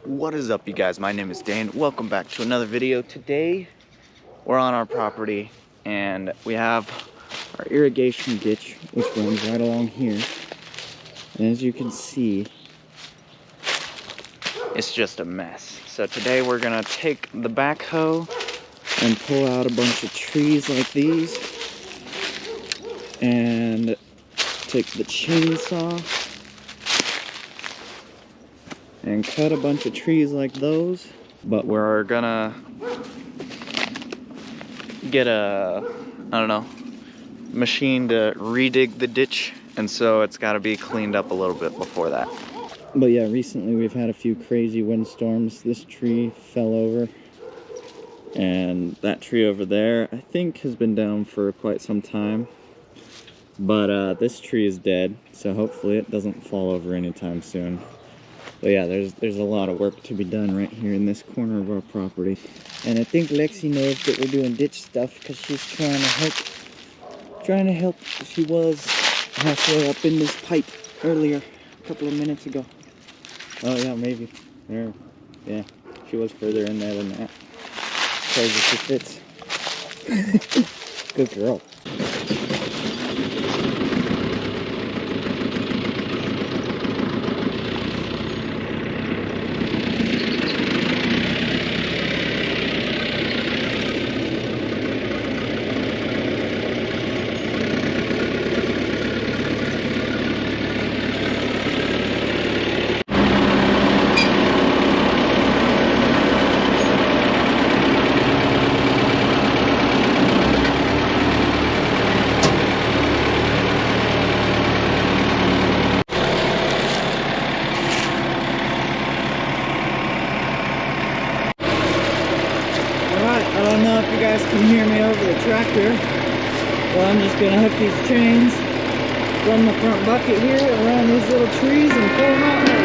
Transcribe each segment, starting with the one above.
What is up, you guys? My name is Dan. Welcome back to another video. Today we're on our property and we have our irrigation ditch, which runs right along here. And as you can see, it's just a mess. So today we're gonna take the backhoe and pull out a bunch of trees like these, and take the chainsaw and cut a bunch of trees like those. But we're gonna get a, I don't know, machine to redig the ditch, and so it's got to be cleaned up a little bit before that. But yeah, recently we've had a few crazy windstorms. This tree fell over, and that tree over there I think has been down for quite some time, but this tree is dead, so hopefully it doesn't fall over anytime soon. But yeah, there's a lot of work to be done right here in this corner of our property. And I think Lexi knows that we're doing ditch stuff because she's trying to help. She was halfway up in this pipe earlier, a couple of minutes ago. Oh yeah, maybe. There. Yeah, she was further in there than that. Crazy she fits. Good girl. I don't know if you guys can hear me over the tractor. Well, I'm just gonna hook these chains from the front bucket here around these little trees and pull them out there.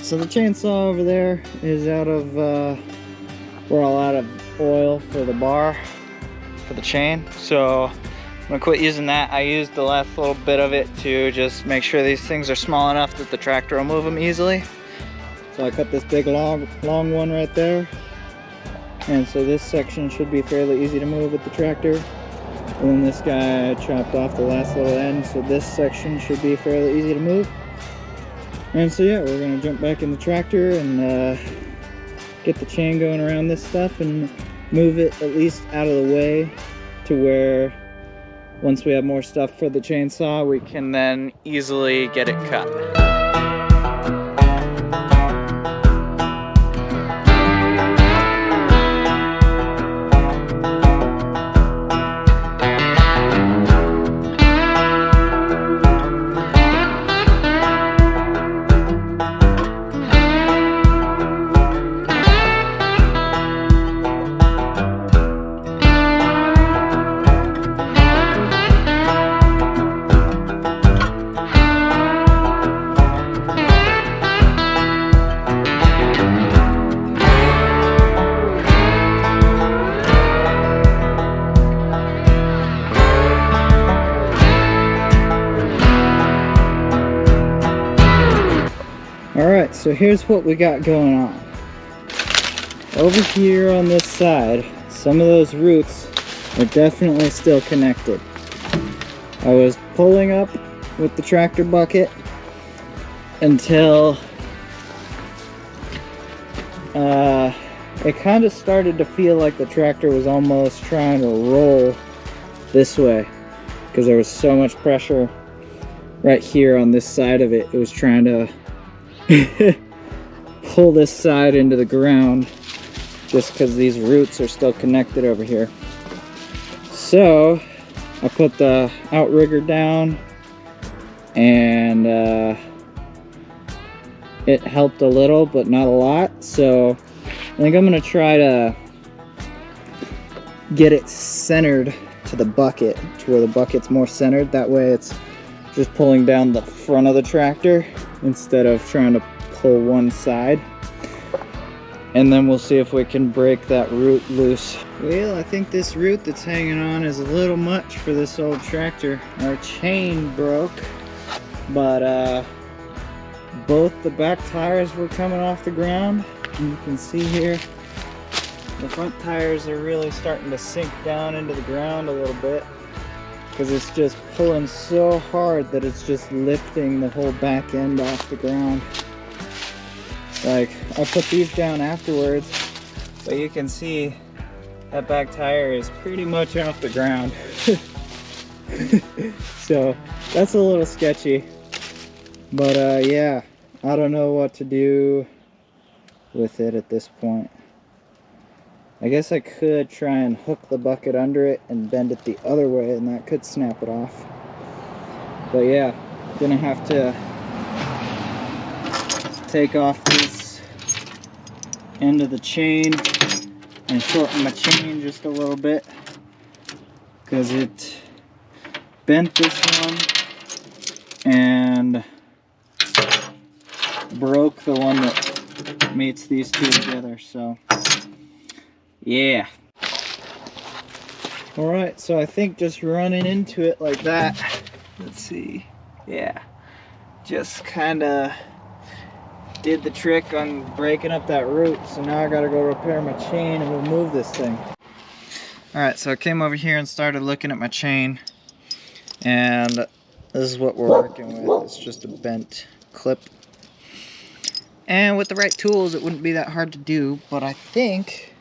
So the chainsaw over there is out of, we're all out of oil for the bar, for the chain. So I'm gonna quit using that. I used the last little bit of it to just make sure these things are small enough that the tractor will move them easily. So I cut this big long one right there. And so this section should be fairly easy to move with the tractor. And then this guy chopped off the last little end, so this section should be fairly easy to move. And so yeah, we're gonna jump back in the tractor and get the chain going around this stuff and move it at least out of the way to where once we have more stuff for the chainsaw, we can then easily get it cut. Alright, so here's what we got going on. Over here on this side, some of those roots are definitely still connected. I was pulling up with the tractor bucket until it kind of started to feel like the tractor was almost trying to roll this way because there was so much pressure right here on this side of it. It was trying to pull this side into the ground just because these roots are still connected over here. So I put the outrigger down and it helped a little but not a lot. So I think I'm gonna try to get it centered to the bucket, to where the bucket's more centered. That way it's just pulling down the front of the tractor instead of trying to pull one side. And then we'll see if we can break that root loose. Well, I think this root that's hanging on is a little much for this old tractor. Our chain broke, but both the back tires were coming off the ground. And you can see here, the front tires are really starting to sink down into the ground a little bit because it's just pulling so hard that it's just lifting the whole back end off the ground. Like, I put these down afterwards, but you can see that back tire is pretty much off the ground. So that's a little sketchy, but yeah, I don't know what to do with it at this point. I guess I could try and hook the bucket under it and bend it the other way, and that could snap it off. But yeah, gonna have to take off this end of the chain and shorten my chain just a little bit because it bent this one and broke the one that mates these two together. So yeah. Alright, so I think just running into it like that, let's see, yeah, just kind of did the trick on breaking up that root. So now I gotta go repair my chain and we'll move this thing. Alright, so I came over here and started looking at my chain, and this is what we're working with. It's just a bent clip, and with the right tools it wouldn't be that hard to do. But I think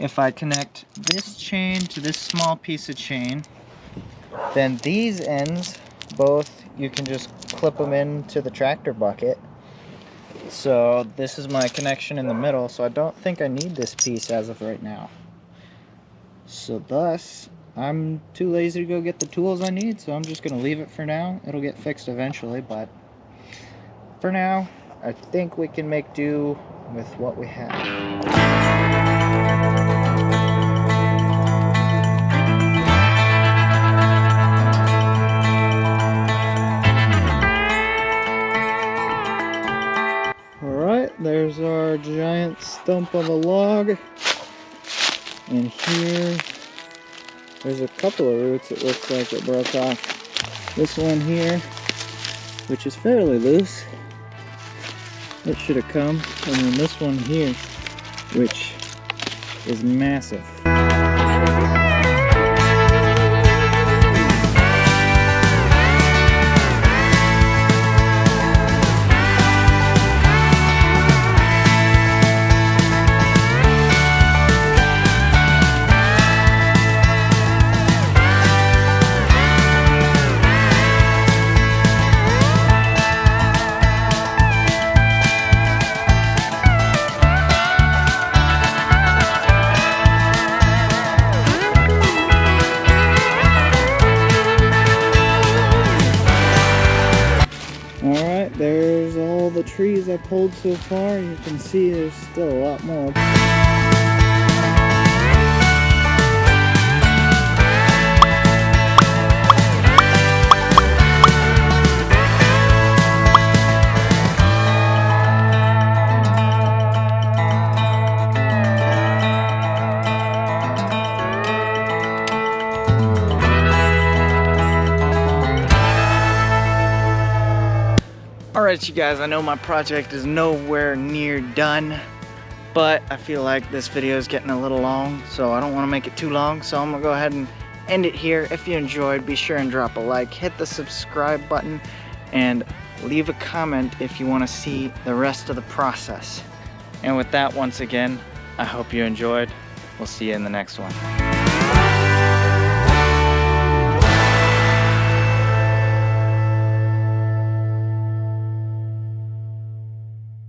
if I connect this chain to this small piece of chain, then these ends both, you can just clip them into the tractor bucket. So this is my connection in the middle, so I don't think I need this piece as of right now. So thus, I'm too lazy to go get the tools I need, so I'm just going to leave it for now. It'll get fixed eventually, but for now, I think we can make do with what we have. There's our giant stump of a log, and here there's a couple of roots it looks like it broke off. This one here, which is fairly loose, it should have come, and then this one here, which is massive. Alright, there's all the trees I pulled so far. You can see there's still a lot more. Alright you guys, I know my project is nowhere near done, but I feel like this video is getting a little long, so I don't want to make it too long, so I'm going to go ahead and end it here. If you enjoyed, be sure and drop a like, hit the subscribe button, and leave a comment if you want to see the rest of the process. And with that, once again, I hope you enjoyed. We'll see you in the next one.